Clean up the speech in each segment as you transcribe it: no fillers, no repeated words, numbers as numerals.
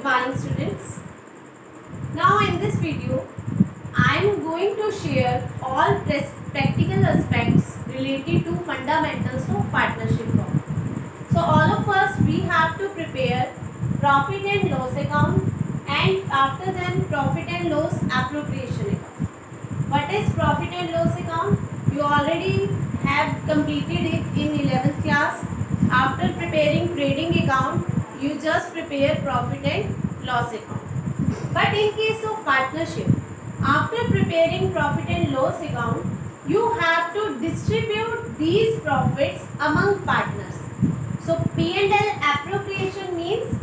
morning students. Now in this video I am going to share all practical aspects related to fundamentals of partnership firm. So all of us we have to prepare profit and loss account and after then profit and loss appropriation account. What is profit and loss account? You already have completed it in 11th class. After preparing trading account, you just prepare profit and loss account. But in case of partnership, after preparing profit and loss account, you have to distribute these profits among partners. So P&L appropriation means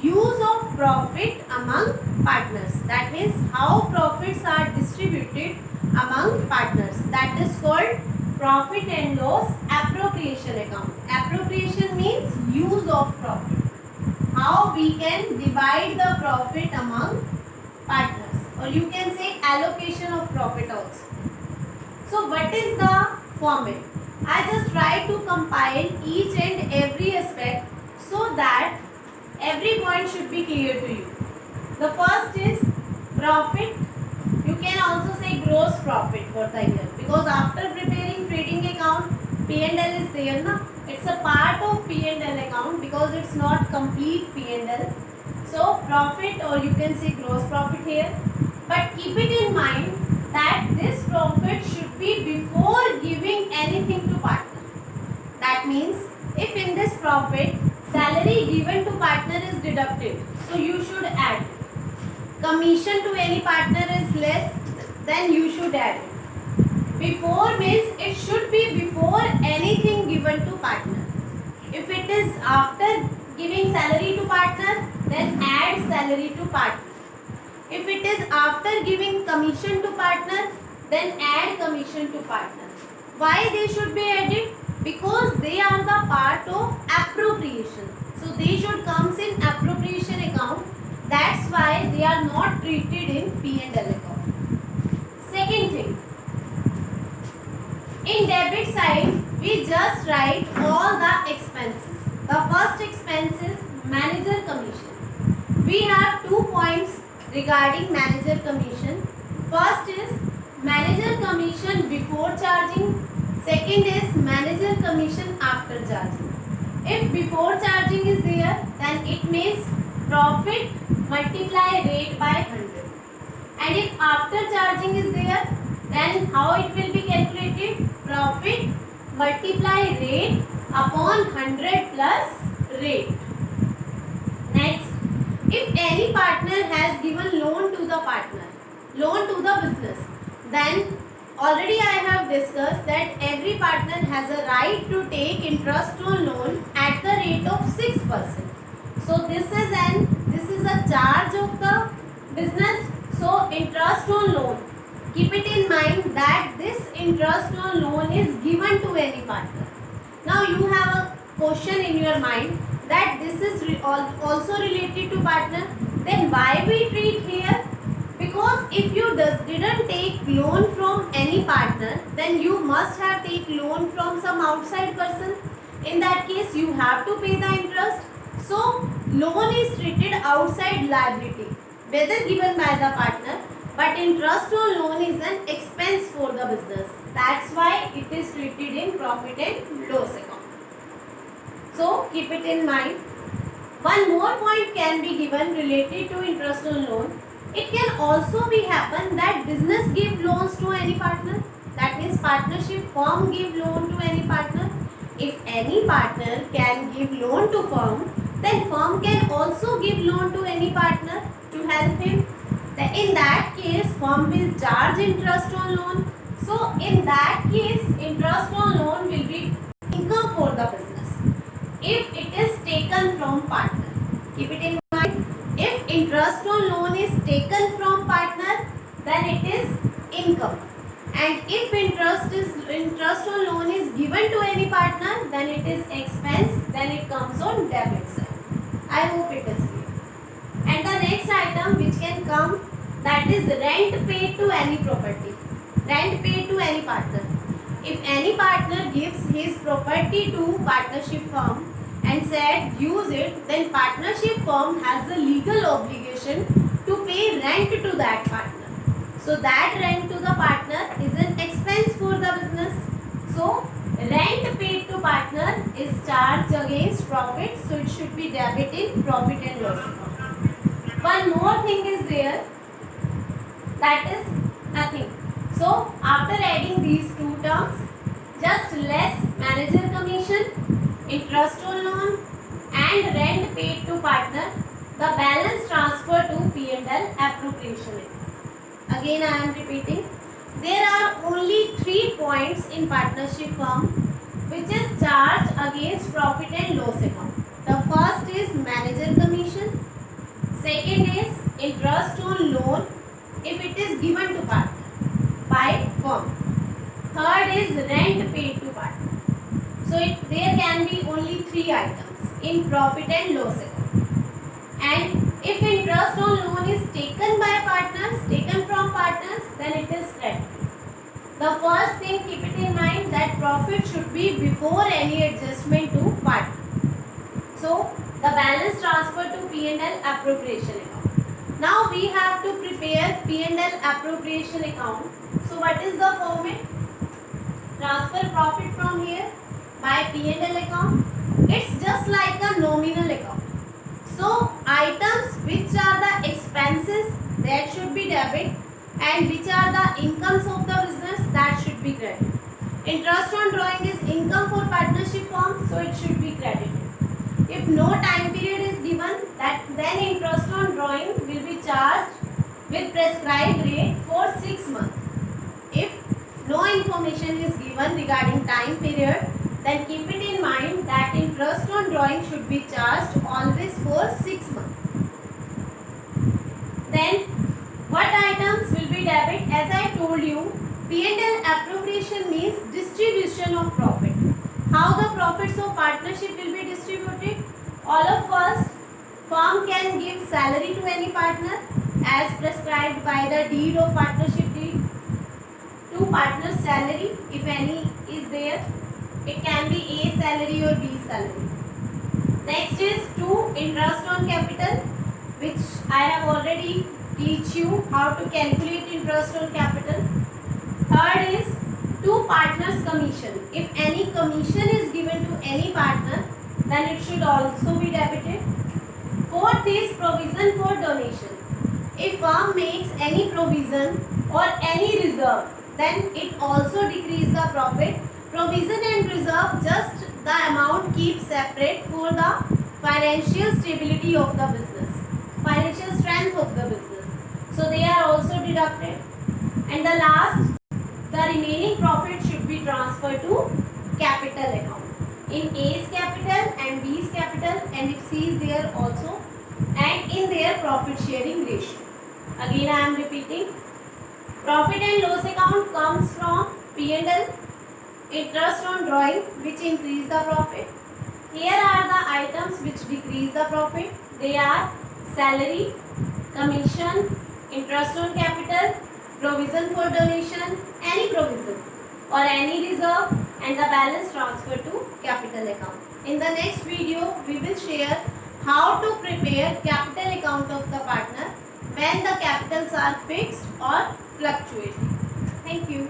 use of profit among partners. That means how profits are distributed among partners. That is called profit and loss appropriation account. Appropriation means use of profit. How we can divide the profit among partners, or you can say allocation of profit also. So what is the format? I just try to compile each and every aspect so that every point should be clear to you. The first is profit. You can also say gross profit for the year, because after preparing trading account, P&L is there na. It's a part of P&L account because it's not complete P&L. So profit, or you can say gross profit here. But keep it in mind that this profit should be before giving anything to partner. That means if in this profit salary given to partner is deducted, so you should add. Commission to any partner is less, then you should add it. Before means it should be before anything given to partner. If it is after giving salary to partner, then add salary to partner. If it is after giving commission to partner, then add commission to partner. Why they should be added? Because they are the part of appropriation. So they should come in appropriation account. That's why they are not treated in P&L account. Second thing, in debit side, we just write all the expenses. The first expense is manager commission. We have 2 points regarding manager commission. First is manager commission before charging. Second is manager commission after charging. If before charging is there, then it means profit multiply rate by 100. And if after charging is there, then how it will be calculated? Profit multiply rate upon 100 plus rate. Next, if any partner has given loan to the partner, loan to the business, then already I have discussed that every partner has a right to take interest on loan at the rate of 6%. So this is a charge of the business. So interest on loan. Keep it in mind that this interest on loan is given to any partner. Now you have a question in your mind that this is also related to partner. Then why we treat here? Because if you didn't take loan from any partner, then you must have take loan from some outside person. In that case, you have to pay the interest. So loan is treated outside liability, whether given by the partner, but interest on loan is an expense for the business. That's why it is treated in profit and loss account. So keep it in mind. One more point can be given related to interest on loan. It can also be happen that business give loans to any partner. That means partnership firm give loan to any partner. If any partner can give loan to firm, then firm can also give loan to any partner to help him. In that case, firm will charge interest on loan. So in that case, interest on loan will be income for the business if it is taken from partner. Keep it in mind. If interest on loan is taken from partner, then it is income. And if interest on loan is given to any partner, then it is expense. Then it comes on debit side. I hope it is clear. And the next item which can come, that is rent paid to any property. Rent paid to any partner. If any partner gives his property to partnership firm and said use it, then partnership firm has the legal obligation to pay rent to that partner. So that rent to the partner is an expense for the business. So rent paid to partner is charged against profit, so it should be debited in profit and loss account. One more thing is there, that is nothing. So after adding these two terms, just less manager commission, interest on loan and rent paid to partner, the balance transfer to P&L appropriation. Again I am repeating, there are only 3 points in partnership firm which is charged against profit and loss account. The first is manager commission, second is interest on loan if it is given to partner by firm, third is rent paid to partner. So there can be only 3 items in profit and loss account. And if interest on loan is taken by partners, taken from partners, then it is credited. The first thing, keep it in mind that profit should be before any adjustment to partner. So the balance transfer to P&L appropriation account. Now we have to prepare P&L appropriation account. So what is the format? Transfer profit from here by P&L account. It's just like a nominal account. So items which are the expenses, that should be debit, and which are the incomes of the business, that should be credit. Interest on drawing is income for partnership firm, so it should be credited. If no time period is given, then interest on drawing will be charged with prescribed rate for 6 months. If no information is given regarding time period, then keep it in mind that interest on drawing should be charged always for 6 months. Then what items will be debit? As I told you, P&L appropriation means distribution of profit. How the profits of partnership will be distributed? All of us, firm can give salary to any partner as prescribed by the deed of partnership deed. Two partners' salary, if any is there, it can be A salary or B salary. Next is 2 interest on capital, which I have already teach you how to calculate interest on capital. Third is 2 partners commission. If any commission is given to any partner, then it should also be debited. Fourth is provision for donation. If firm makes any provision or any reserve, then it also decreases the profit. Provision and reserve, just the amount keep separate for the financial stability of the business, financial strength of the business. So they are also deducted. And the last, the remaining profit should be transferred to capital account. In A's capital and B's capital, and if C is there also, and in their profit sharing ratio. Again I am repeating, profit and loss account comes from P&L, interest on drawing which increase the profit. Here are the items which decrease the profit. They are salary, commission, interest on capital, provision for donation, any provision or any reserve, and the balance transfer to capital account. In the next video, we will share how to prepare capital account of the partner when the capitals are fixed or fluctuating. Thank you.